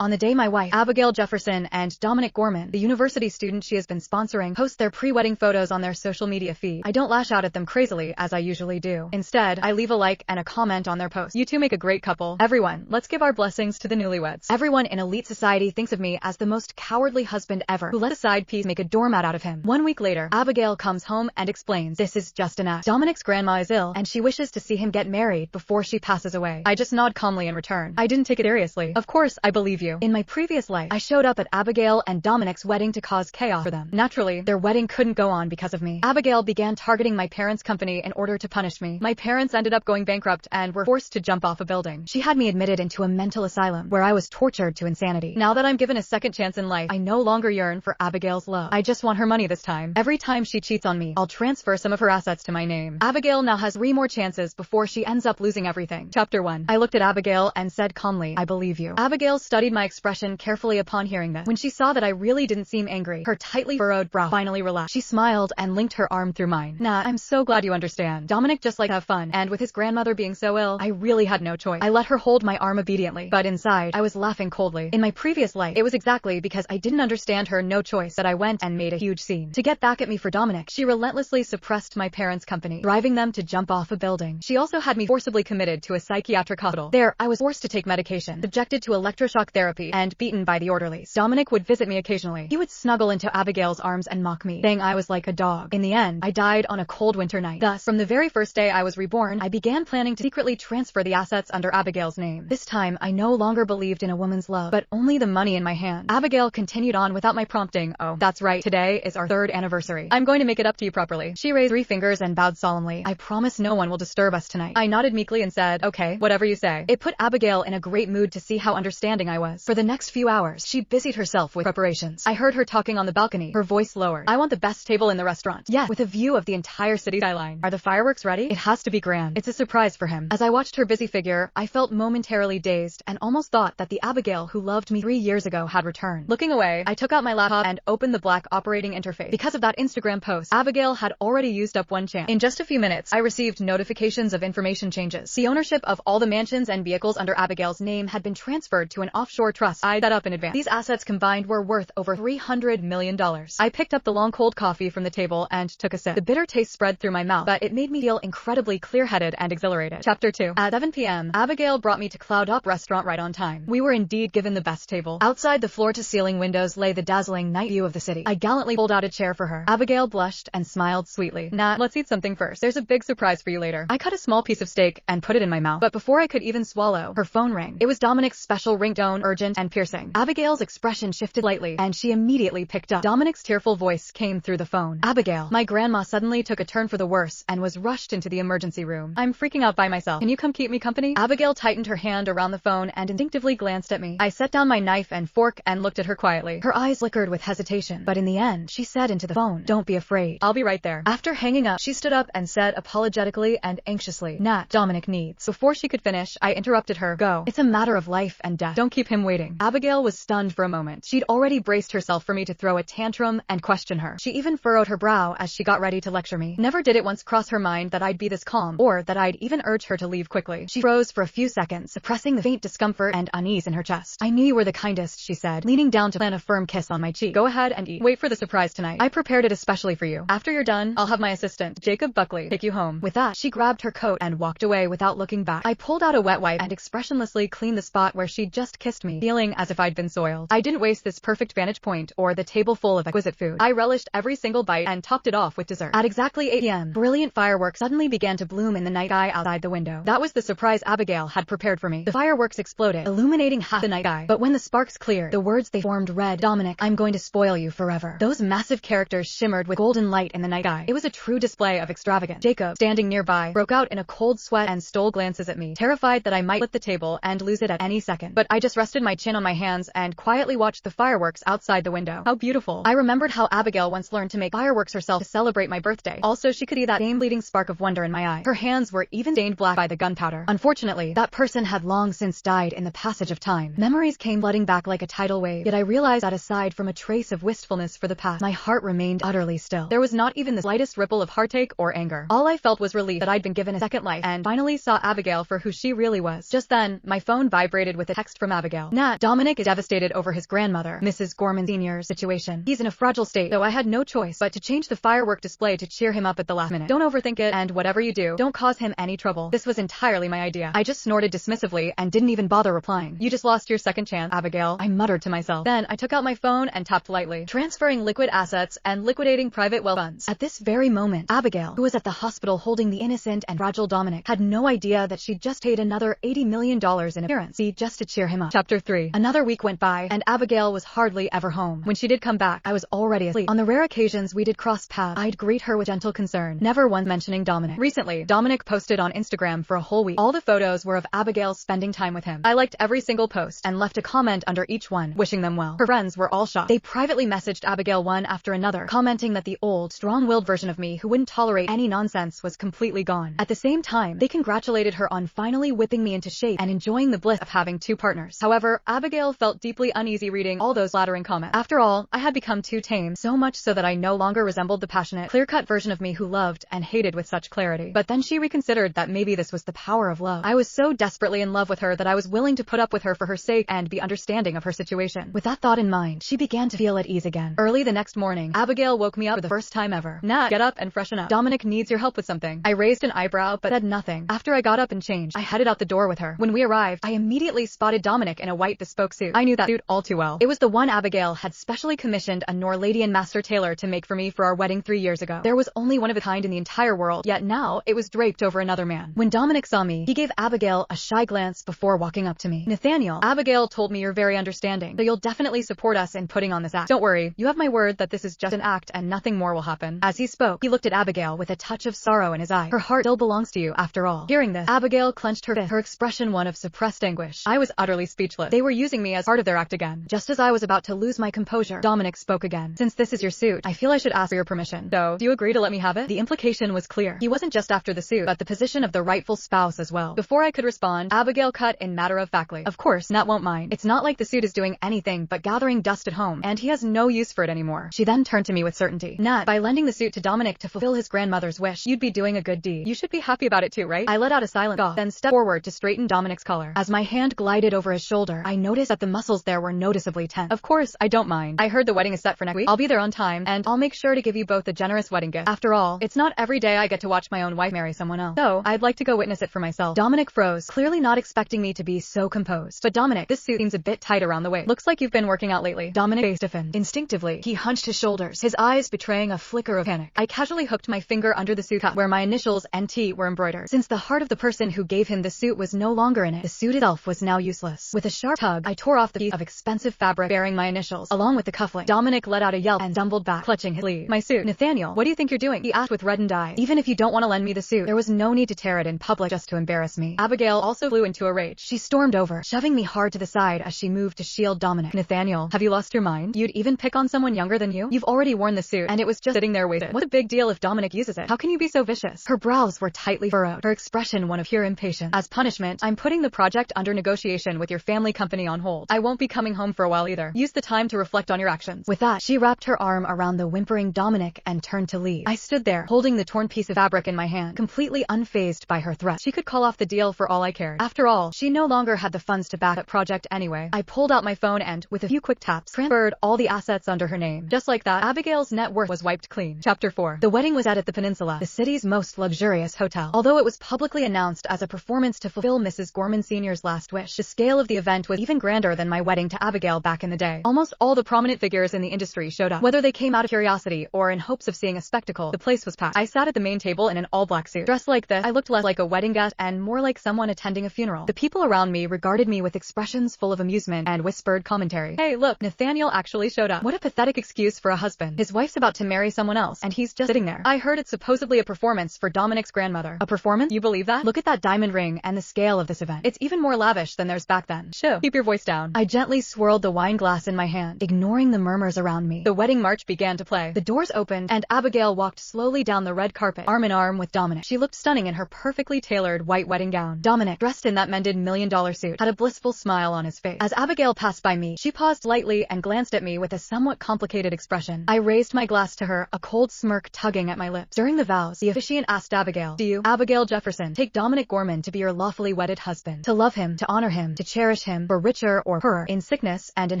On the day my wife, Abigail Jefferson, and Dominic Gorman, the university student she has been sponsoring, post their pre-wedding photos on their social media feed, I don't lash out at them crazily as I usually do. Instead, I leave a like and a comment on their post. You two make a great couple. Everyone, let's give our blessings to the newlyweds. Everyone in elite society thinks of me as the most cowardly husband ever, who let a side piece make a doormat out of him. 1 week later, Abigail comes home and explains, this is just an act. Dominic's grandma is ill, and she wishes to see him get married before she passes away. I just nod calmly in return. I didn't take it seriously. Of course, I believe you. In my previous life, I showed up at Abigail and Dominic's wedding to cause chaos for them. Naturally, their wedding couldn't go on because of me. Abigail began targeting my parents' company in order to punish me. My parents ended up going bankrupt and were forced to jump off a building. She had me admitted into a mental asylum where I was tortured to insanity. Now that I'm given a second chance in life, I no longer yearn for Abigail's love. I just want her money this time. Every time she cheats on me, I'll transfer some of her assets to my name. Abigail now has 3 more chances before she ends up losing everything. Chapter 1. I looked at Abigail and said calmly, I believe you. Abigail studied my expression carefully upon hearing this. When she saw that I really didn't seem angry, her tightly furrowed brow finally relaxed. She smiled and linked her arm through mine. Nah, I'm so glad you understand. Dominic just liked to have fun, and with his grandmother being so ill, I really had no choice. I let her hold my arm obediently, but inside, I was laughing coldly. In my previous life, it was exactly because I didn't understand her no choice that I went and made a huge scene. To get back at me for Dominic, she relentlessly suppressed my parents' company, driving them to jump off a building. She also had me forcibly committed to a psychiatric hospital. There, I was forced to take medication, subjected to electroshock therapy, and beaten by the orderlies. Dominic would visit me occasionally. He would snuggle into Abigail's arms and mock me, saying I was like a dog. In the end, I died on a cold winter night. Thus, from the very first day I was reborn, I began planning to secretly transfer the assets under Abigail's name. This time, I no longer believed in a woman's love, but only the money in my hand. Abigail continued on without my prompting. Oh, that's right. Today is our 3rd anniversary. I'm going to make it up to you properly. She raised 3 fingers and bowed solemnly. I promise no one will disturb us tonight. I nodded meekly and said, okay, whatever you say. It put Abigail in a great mood to see how understanding I was. For the next few hours, she busied herself with preparations. I heard her talking on the balcony, her voice lowered. I want the best table in the restaurant. Yes, with a view of the entire city skyline. Are the fireworks ready? It has to be grand. It's a surprise for him. As I watched her busy figure, I felt momentarily dazed and almost thought that the Abigail who loved me 3 years ago had returned. Looking away, I took out my laptop and opened the black operating interface. Because of that Instagram post, Abigail had already used up 1 chance. In just a few minutes, I received notifications of information changes. The ownership of all the mansions and vehicles under Abigail's name had been transferred to an offshore trust I'd set up in advance. These assets combined were worth over $300 million. I picked up the long cold coffee from the table and took a sip. The bitter taste spread through my mouth, but it made me feel incredibly clear-headed and exhilarated. Chapter 2. At 7 p.m., Abigail brought me to Cloud Up restaurant right on time. We were indeed given the best table. Outside the floor-to-ceiling windows lay the dazzling night view of the city. I gallantly pulled out a chair for her. Abigail blushed and smiled sweetly. Nah, let's eat something first. There's a big surprise for you later. I cut a small piece of steak and put it in my mouth, but before I could even swallow, her phone rang. It was Dominic's special ringtone, urgent and piercing. Abigail's expression shifted lightly, and she immediately picked up. Dominic's tearful voice came through the phone. Abigail, my grandma suddenly took a turn for the worse and was rushed into the emergency room. I'm freaking out by myself. Can you come keep me company? Abigail tightened her hand around the phone and instinctively glanced at me. I set down my knife and fork and looked at her quietly. Her eyes flickered with hesitation, but in the end, she said into the phone, don't be afraid. I'll be right there. After hanging up, she stood up and said apologetically and anxiously, Nat, Dominic needs. Before she could finish, I interrupted her. Go. It's a matter of life and death. Don't keep him waiting. Abigail was stunned for a moment. She'd already braced herself for me to throw a tantrum and question her. She even furrowed her brow as she got ready to lecture me. Never did it once cross her mind that I'd be this calm, or that I'd even urge her to leave quickly. She froze for a few seconds, suppressing the faint discomfort and unease in her chest. I knew you were the kindest, she said, leaning down to plant a firm kiss on my cheek. Go ahead and eat. Wait for the surprise tonight. I prepared it especially for you. After you're done, I'll have my assistant, Jacob Buckley, take you home. With that, she grabbed her coat and walked away without looking back. I pulled out a wet wipe and expressionlessly cleaned the spot where she'd just kissed me, feeling as if I'd been soiled. I didn't waste this perfect vantage point or the table full of exquisite food. I relished every single bite and topped it off with dessert. At exactly 8 p.m., brilliant fireworks suddenly began to bloom in the night sky outside the window. That was the surprise Abigail had prepared for me. The fireworks exploded, illuminating half the night sky. But when the sparks cleared, the words they formed read, Dominic, I'm going to spoil you forever. Those massive characters shimmered with golden light in the night sky. It was a true display of extravagance. Jacob, standing nearby, broke out in a cold sweat and stole glances at me, terrified that I might flip the table and lose it at any second. But I just rested my chin on my hands and quietly watched the fireworks outside the window. How beautiful. I remembered how Abigail once learned to make fireworks herself to celebrate my birthday. Also, she could see that same fleeting spark of wonder in my eye. Her hands were even stained black by the gunpowder. Unfortunately, that person had long since died in the passage of time. Memories came flooding back like a tidal wave, yet I realized that aside from a trace of wistfulness for the past, my heart remained utterly still. There was not even the slightest ripple of heartache or anger. All I felt was relief that I'd been given a second life and finally saw Abigail for who she really was. Just then, my phone vibrated with a text from Abigail. Abigail. Nat, Dominic is devastated over his grandmother, Mrs. Gorman Sr.'s situation. He's in a fragile state, so I had no choice but to change the firework display to cheer him up at the last minute. Don't overthink it, and whatever you do, don't cause him any trouble. This was entirely my idea. I just snorted dismissively and didn't even bother replying. You just lost your second chance, Abigail, I muttered to myself. Then I took out my phone and tapped lightly, transferring liquid assets and liquidating private wealth funds. At this very moment, Abigail, who was at the hospital holding the innocent and fragile Dominic, had no idea that she'd just paid another $80 million in appearance fee just to cheer him up. Chapter 3. Another week went by, and Abigail was hardly ever home. When she did come back, I was already asleep. On the rare occasions we did cross paths, I'd greet her with gentle concern, never once mentioning Dominic. Recently, Dominic posted on Instagram for a whole week. All the photos were of Abigail spending time with him. I liked every single post and left a comment under each one, wishing them well. Her friends were all shocked. They privately messaged Abigail one after another, commenting that the old, strong-willed version of me who wouldn't tolerate any nonsense was completely gone. At the same time, they congratulated her on finally whipping me into shape and enjoying the bliss of having two partners. However, Abigail felt deeply uneasy reading all those flattering comments. After all, I had become too tame, so much so that I no longer resembled the passionate, clear-cut version of me who loved and hated with such clarity. But then she reconsidered that maybe this was the power of love. I was so desperately in love with her that I was willing to put up with her for her sake and be understanding of her situation. With that thought in mind, she began to feel at ease again. Early the next morning, Abigail woke me up for the first time ever. Nat, get up and freshen up. Dominic needs your help with something. I raised an eyebrow but said nothing. After I got up and changed, I headed out the door with her. When we arrived, I immediately spotted Dominic in a white bespoke suit. I knew that suit all too well. It was the one Abigail had specially commissioned a Norladian master tailor to make for me for our wedding 3 years ago. There was only one of a kind in the entire world, yet now it was draped over another man. When Dominic saw me, he gave Abigail a shy glance before walking up to me. Nathaniel, Abigail told me you're very understanding, so you'll definitely support us in putting on this act. Don't worry, you have my word that this is just an act and nothing more will happen. As he spoke, he looked at Abigail with a touch of sorrow in his eye. Her heart still belongs to you after all. Hearing this, Abigail clenched her fist, her expression one of suppressed anguish. I was utterly speechless. They were using me as part of their act again. Just as I was about to lose my composure, Dominic spoke again. Since this is your suit, I feel I should ask for your permission. So, do you agree to let me have it? The implication was clear. He wasn't just after the suit, but the position of the rightful spouse as well. Before I could respond, Abigail cut in matter-of-factly. Of course, Nat won't mind. It's not like the suit is doing anything but gathering dust at home, and he has no use for it anymore. She then turned to me with certainty. Nat, by lending the suit to Dominic to fulfill his grandmother's wish, you'd be doing a good deed. You should be happy about it too, right? I let out a silent guffaw, then stepped forward to straighten Dominic's collar. As my hand glided over his shoulder, I noticed that the muscles there were noticeably tense. Of course, I don't mind. I heard the wedding is set for next week. I'll be there on time, and I'll make sure to give you both a generous wedding gift. After all, it's not every day I get to watch my own wife marry someone else. So, I'd like to go witness it for myself. Dominic froze, clearly not expecting me to be so composed. But Dominic, this suit seems a bit tight around the waist. Looks like you've been working out lately. Dominic's face stiffened. Instinctively, he hunched his shoulders, his eyes betraying a flicker of panic. I casually hooked my finger under the suit cuff where my initials NT were embroidered. Since the heart of the person who gave him the suit was no longer in it, the suit itself was now useless. With a sharp tug, I tore off the piece of expensive fabric bearing my initials, along with the cufflink. Dominic let out a yelp and stumbled back, clutching his sleeve. My suit. Nathaniel, what do you think you're doing? He asked with reddened eyes. Even if you don't want to lend me the suit, there was no need to tear it in public just to embarrass me. Abigail also flew into a rage. She stormed over, shoving me hard to the side as she moved to shield Dominic. Nathaniel, have you lost your mind? You'd even pick on someone younger than you? You've already worn the suit, and it was just sitting there wasted. What's a big deal if Dominic uses it? How can you be so vicious? Her brows were tightly furrowed, her expression one of pure impatience. As punishment, I'm putting the project under negotiation with your family company on hold. I won't be coming home for a while either. Use the time to reflect on your actions. With that, she wrapped her arm around the whimpering Dominic and turned to leave. I stood there, holding the torn piece of fabric in my hand, completely unfazed by her threat. She could call off the deal for all I cared. After all, she no longer had the funds to back that project anyway. I pulled out my phone and, with a few quick taps, transferred all the assets under her name. Just like that, Abigail's net worth was wiped clean. Chapter 4. The wedding was at the Peninsula, the city's most luxurious hotel. Although it was publicly announced as a performance to fulfill Mrs. Gorman Sr.'s last wish, the scale of the event was even grander than my wedding to Abigail back in the day. Almost all the prominent figures in the industry showed up. Whether they came out of curiosity or in hopes of seeing a spectacle, the place was packed. I sat at the main table in an all-black suit. Dressed like this, I looked less like a wedding guest and more like someone attending a funeral. The people around me regarded me with expressions full of amusement and whispered commentary. Hey, look, Nathaniel actually showed up. What a pathetic excuse for a husband. His wife's about to marry someone else, and he's just sitting there. I heard it's supposedly a performance for Dominic's grandmother. A performance? You believe that? Look at that diamond ring and the scale of this event. It's even more lavish than theirs back then. Shoo, keep your voice down. I gently swirled the wine glass in my hand, ignoring the murmurs around me. The wedding march began to play. The doors opened, and Abigail walked slowly down the red carpet, arm in arm with Dominic. She looked stunning in her perfectly tailored white wedding gown. Dominic, dressed in that mended $1 million suit, had a blissful smile on his face. As Abigail passed by me, she paused lightly and glanced at me with a somewhat complicated expression. I raised my glass to her, a cold smirk tugging at my lips. During the vows, the officiant asked Abigail, do you, Abigail Jefferson, take Dominic Gorman to be your lawfully wedded husband, to love him, to honor him, to cherish him, him, for richer or poorer, in sickness and in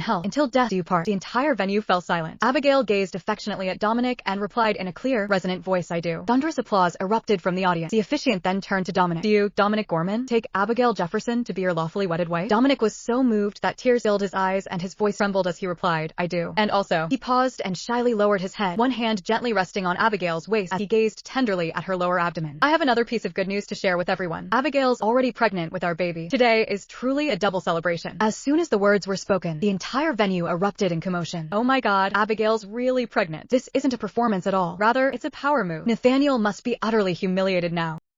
health, until death do you part. The entire venue fell silent. Abigail gazed affectionately at Dominic and replied in a clear, resonant voice, "I do." Thunderous applause erupted from the audience. The officiant then turned to Dominic. "Do you, Dominic Gorman, take Abigail Jefferson to be your lawfully wedded wife?" Dominic was so moved that tears filled his eyes and his voice trembled as he replied, "I do." And also, he paused and shyly lowered his head, one hand gently resting on Abigail's waist as he gazed tenderly at her lower abdomen. "I have another piece of good news to share with everyone. Abigail's already pregnant with our baby. Today is truly a double celebration." As soon as the words were spoken, the entire venue erupted in commotion. "Oh my god, Abigail's really pregnant. This isn't a performance at all. Rather, it's a power move. Nathaniel must be utterly humiliated now."